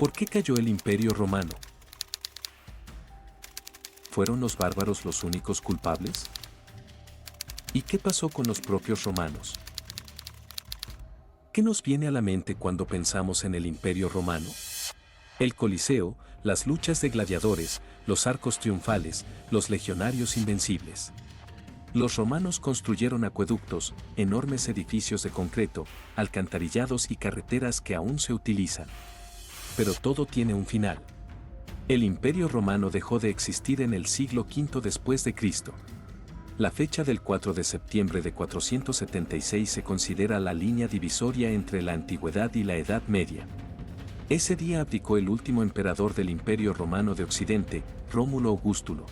¿Por qué cayó el Imperio Romano? ¿Fueron los bárbaros los únicos culpables? ¿Y qué pasó con los propios romanos? ¿Qué nos viene a la mente cuando pensamos en el Imperio Romano? El Coliseo, las luchas de gladiadores, los arcos triunfales, los legionarios invencibles. Los romanos construyeron acueductos, enormes edificios de concreto, alcantarillados y carreteras que aún se utilizan. Pero todo tiene un final. El Imperio Romano dejó de existir en el siglo V después de Cristo. La fecha del 4 de septiembre de 476 se considera la línea divisoria entre la Antigüedad y la Edad Media. Ese día abdicó el último emperador del Imperio Romano de Occidente, Rómulo Augustulo.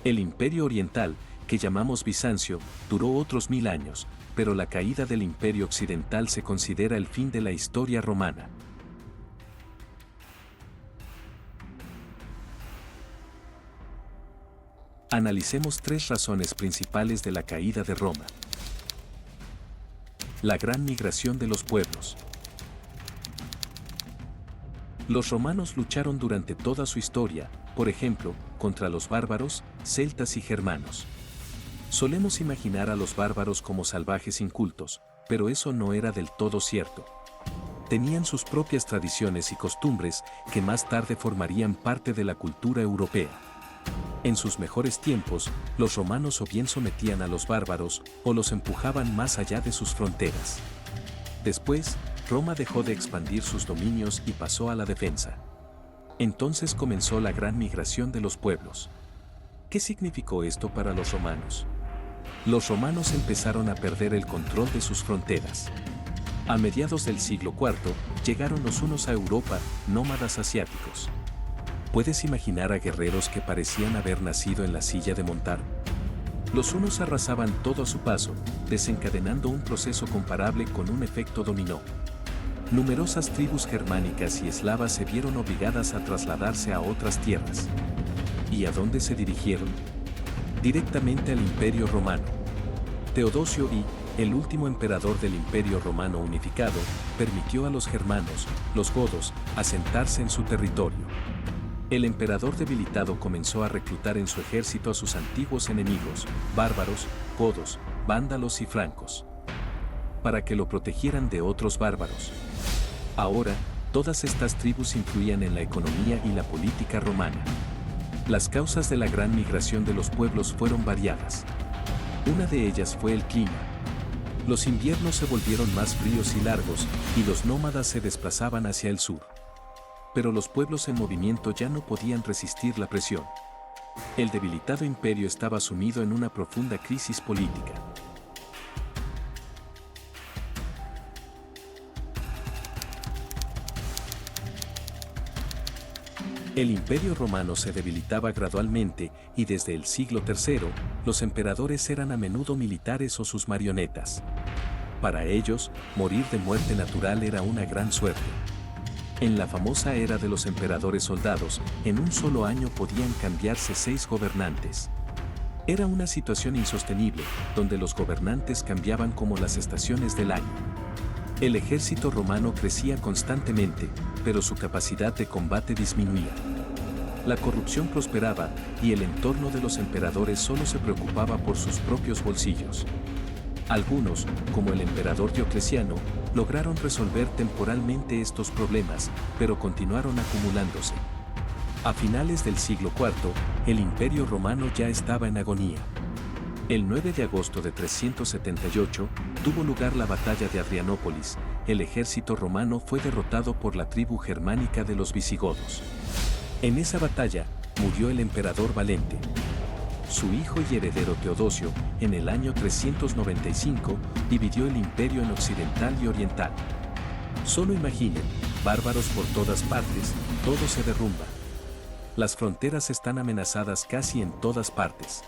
El Imperio Oriental, que llamamos Bizancio, duró otros 1000 años, pero la caída del Imperio Occidental se considera el fin de la historia romana. Analicemos 3 razones principales de la caída de Roma. La gran migración de los pueblos. Los romanos lucharon durante toda su historia, por ejemplo, contra los bárbaros, celtas y germanos. Solemos imaginar a los bárbaros como salvajes incultos, pero eso no era del todo cierto. Tenían sus propias tradiciones y costumbres que más tarde formarían parte de la cultura europea. En sus mejores tiempos, los romanos o bien sometían a los bárbaros o los empujaban más allá de sus fronteras. Después, Roma dejó de expandir sus dominios y pasó a la defensa. Entonces comenzó la gran migración de los pueblos. ¿Qué significó esto para los romanos? Los romanos empezaron a perder el control de sus fronteras. A mediados del siglo IV, llegaron los hunos a Europa, nómadas asiáticos. ¿Puedes imaginar a guerreros que parecían haber nacido en la silla de montar? Los hunos arrasaban todo a su paso, desencadenando un proceso comparable con un efecto dominó. Numerosas tribus germánicas y eslavas se vieron obligadas a trasladarse a otras tierras. ¿Y a dónde se dirigieron? Directamente al Imperio Romano. Teodosio I, el último emperador del Imperio Romano unificado, permitió a los germanos, los godos, asentarse en su territorio. El emperador debilitado comenzó a reclutar en su ejército a sus antiguos enemigos, bárbaros, godos, vándalos y francos, para que lo protegieran de otros bárbaros. Ahora, todas estas tribus influían en la economía y la política romana. Las causas de la gran migración de los pueblos fueron variadas. Una de ellas fue el clima. Los inviernos se volvieron más fríos y largos, y los nómadas se desplazaban hacia el sur. Pero los pueblos en movimiento ya no podían resistir la presión. El debilitado imperio estaba sumido en una profunda crisis política. El Imperio Romano se debilitaba gradualmente y desde el siglo III, los emperadores eran a menudo militares o sus marionetas. Para ellos, morir de muerte natural era una gran suerte. En la famosa era de los emperadores soldados, en un solo año podían cambiarse 6 gobernantes. Era una situación insostenible, donde los gobernantes cambiaban como las estaciones del año. El ejército romano crecía constantemente, pero su capacidad de combate disminuía. La corrupción prosperaba, y el entorno de los emperadores solo se preocupaba por sus propios bolsillos. Algunos, como el emperador Diocleciano, lograron resolver temporalmente estos problemas, pero continuaron acumulándose. A finales del siglo IV, el Imperio Romano ya estaba en agonía. El 9 de agosto de 378, tuvo lugar la batalla de Adrianópolis. El ejército romano fue derrotado por la tribu germánica de los visigodos. En esa batalla, murió el emperador Valente. Su hijo y heredero Teodosio, en el año 395, dividió el imperio en occidental y oriental. Solo imaginen, bárbaros por todas partes, todo se derrumba. Las fronteras están amenazadas casi en todas partes.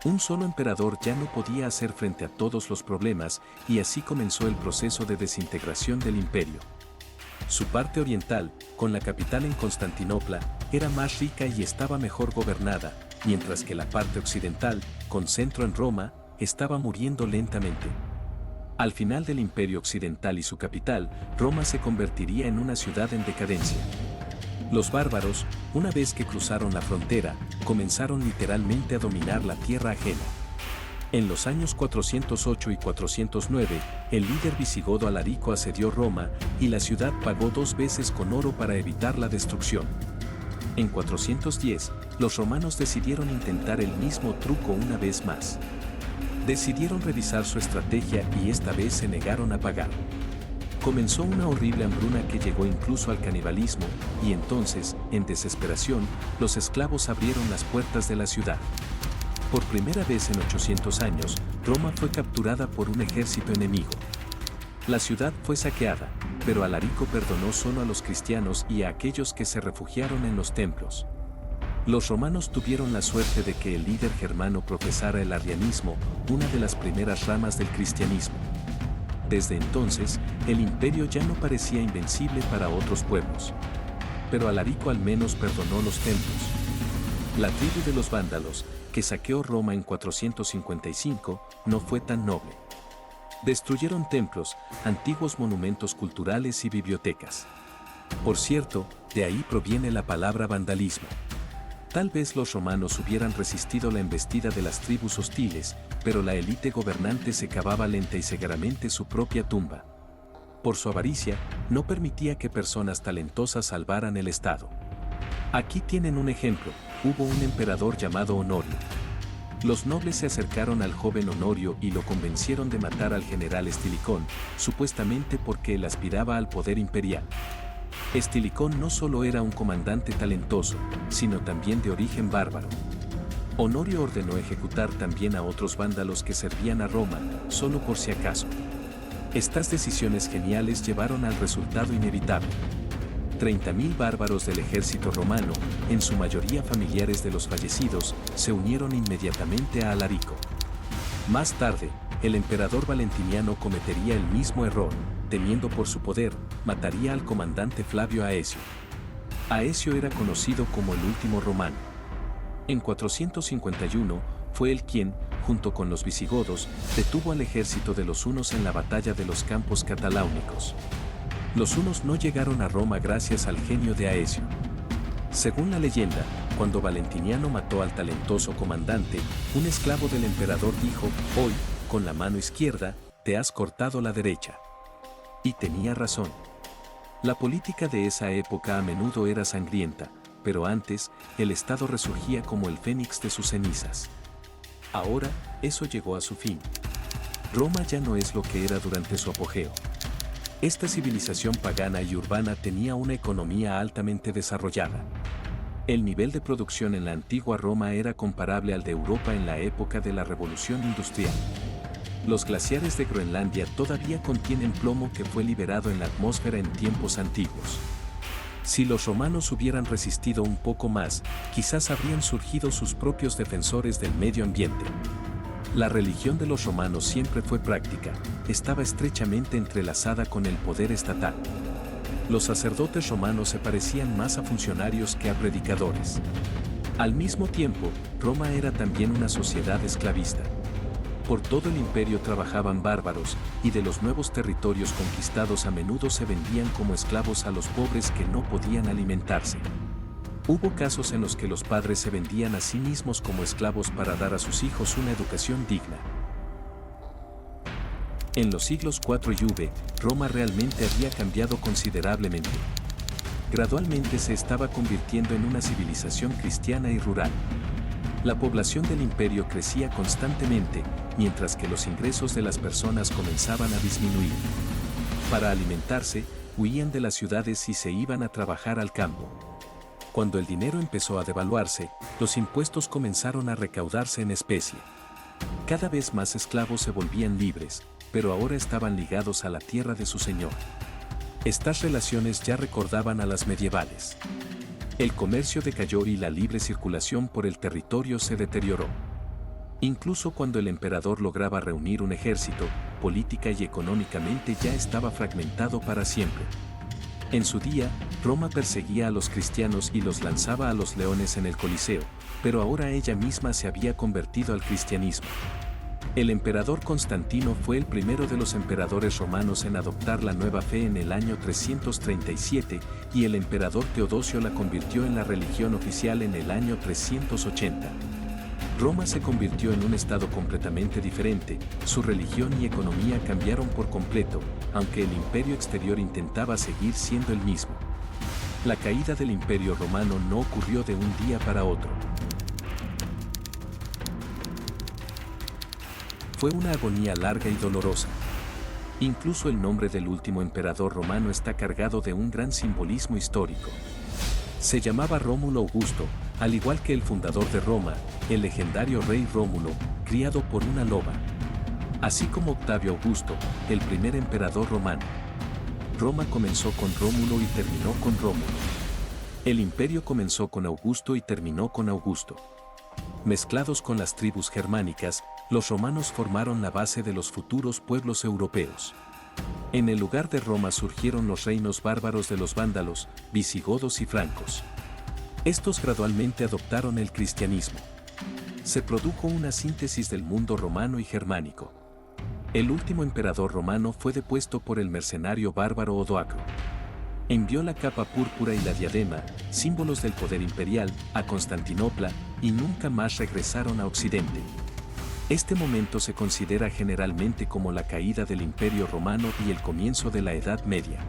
Un solo emperador ya no podía hacer frente a todos los problemas, y así comenzó el proceso de desintegración del imperio. Su parte oriental, con la capital en Constantinopla, era más rica y estaba mejor gobernada, mientras que la parte occidental, con centro en Roma, estaba muriendo lentamente. Al final del Imperio Occidental y su capital, Roma se convertiría en una ciudad en decadencia. Los bárbaros, una vez que cruzaron la frontera, comenzaron literalmente a dominar la tierra ajena. En los años 408 y 409, el líder visigodo Alarico asedió Roma y la ciudad pagó 2 veces con oro para evitar la destrucción. En 410, los romanos decidieron intentar el mismo truco una vez más. Decidieron revisar su estrategia y esta vez se negaron a pagar. Comenzó una horrible hambruna que llegó incluso al canibalismo, y entonces, en desesperación, los esclavos abrieron las puertas de la ciudad. Por primera vez en 800 años, Roma fue capturada por un ejército enemigo. La ciudad fue saqueada, pero Alarico perdonó solo a los cristianos y a aquellos que se refugiaron en los templos. Los romanos tuvieron la suerte de que el líder germano profesara el arrianismo, una de las primeras ramas del cristianismo. Desde entonces, el imperio ya no parecía invencible para otros pueblos. Pero Alarico al menos perdonó los templos. La tribu de los vándalos, que saqueó Roma en 455, no fue tan noble. Destruyeron templos, antiguos monumentos culturales y bibliotecas. Por cierto, de ahí proviene la palabra vandalismo. Tal vez los romanos hubieran resistido la embestida de las tribus hostiles, pero la élite gobernante se cavaba lenta y severamente su propia tumba. Por su avaricia, no permitía que personas talentosas salvaran el Estado. Aquí tienen un ejemplo: hubo un emperador llamado Honorio. Los nobles se acercaron al joven Honorio y lo convencieron de matar al general Estilicón, supuestamente porque él aspiraba al poder imperial. Estilicón no solo era un comandante talentoso, sino también de origen bárbaro. Honorio ordenó ejecutar también a otros vándalos que servían a Roma, solo por si acaso. Estas decisiones geniales llevaron al resultado inevitable. 30.000 bárbaros del ejército romano, en su mayoría familiares de los fallecidos, se unieron inmediatamente a Alarico. Más tarde, el emperador Valentiniano cometería el mismo error, temiendo por su poder, mataría al comandante Flavio Aecio. Aecio era conocido como el último romano. En 451, fue él quien, junto con los visigodos, detuvo al ejército de los hunos en la batalla de los Campos Cataláunicos. Los hunos no llegaron a Roma gracias al genio de Aecio. Según la leyenda, cuando Valentiniano mató al talentoso comandante, un esclavo del emperador dijo: «Hoy, con la mano izquierda, te has cortado la derecha». Y tenía razón. La política de esa época a menudo era sangrienta, pero antes, el Estado resurgía como el fénix de sus cenizas. Ahora, eso llegó a su fin. Roma ya no es lo que era durante su apogeo. Esta civilización pagana y urbana tenía una economía altamente desarrollada. El nivel de producción en la antigua Roma era comparable al de Europa en la época de la Revolución Industrial. Los glaciares de Groenlandia todavía contienen plomo que fue liberado en la atmósfera en tiempos antiguos. Si los romanos hubieran resistido un poco más, quizás habrían surgido sus propios defensores del medio ambiente. La religión de los romanos siempre fue práctica, estaba estrechamente entrelazada con el poder estatal. Los sacerdotes romanos se parecían más a funcionarios que a predicadores. Al mismo tiempo, Roma era también una sociedad esclavista. Por todo el imperio trabajaban bárbaros, y de los nuevos territorios conquistados a menudo se vendían como esclavos a los pobres que no podían alimentarse. Hubo casos en los que los padres se vendían a sí mismos como esclavos para dar a sus hijos una educación digna. En los siglos IV y V, Roma realmente había cambiado considerablemente. Gradualmente se estaba convirtiendo en una civilización cristiana y rural. La población del imperio crecía constantemente, mientras que los ingresos de las personas comenzaban a disminuir. Para alimentarse, huían de las ciudades y se iban a trabajar al campo. Cuando el dinero empezó a devaluarse, los impuestos comenzaron a recaudarse en especie. Cada vez más esclavos se volvían libres, pero ahora estaban ligados a la tierra de su señor. Estas relaciones ya recordaban a las medievales. El comercio decayó y la libre circulación por el territorio se deterioró. Incluso cuando el emperador lograba reunir un ejército, política y económicamente ya estaba fragmentado para siempre. En su día, Roma perseguía a los cristianos y los lanzaba a los leones en el Coliseo, pero ahora ella misma se había convertido al cristianismo. El emperador Constantino fue el primero de los emperadores romanos en adoptar la nueva fe en el año 337 y el emperador Teodosio la convirtió en la religión oficial en el año 380. Roma se convirtió en un estado completamente diferente, su religión y economía cambiaron por completo, aunque el imperio exterior intentaba seguir siendo el mismo. La caída del Imperio Romano no ocurrió de un día para otro. Fue una agonía larga y dolorosa. Incluso el nombre del último emperador romano está cargado de un gran simbolismo histórico. Se llamaba Rómulo Augusto, al igual que el fundador de Roma, el legendario rey Rómulo, criado por una loba. Así como Octavio Augusto, el primer emperador romano. Roma comenzó con Rómulo y terminó con Rómulo. El imperio comenzó con Augusto y terminó con Augusto. Mezclados con las tribus germánicas, los romanos formaron la base de los futuros pueblos europeos. En el lugar de Roma surgieron los reinos bárbaros de los vándalos, visigodos y francos. Estos gradualmente adoptaron el cristianismo. Se produjo una síntesis del mundo romano y germánico. El último emperador romano fue depuesto por el mercenario bárbaro Odoacro. Envió la capa púrpura y la diadema, símbolos del poder imperial, a Constantinopla, y nunca más regresaron a Occidente. Este momento se considera generalmente como la caída del Imperio Romano y el comienzo de la Edad Media.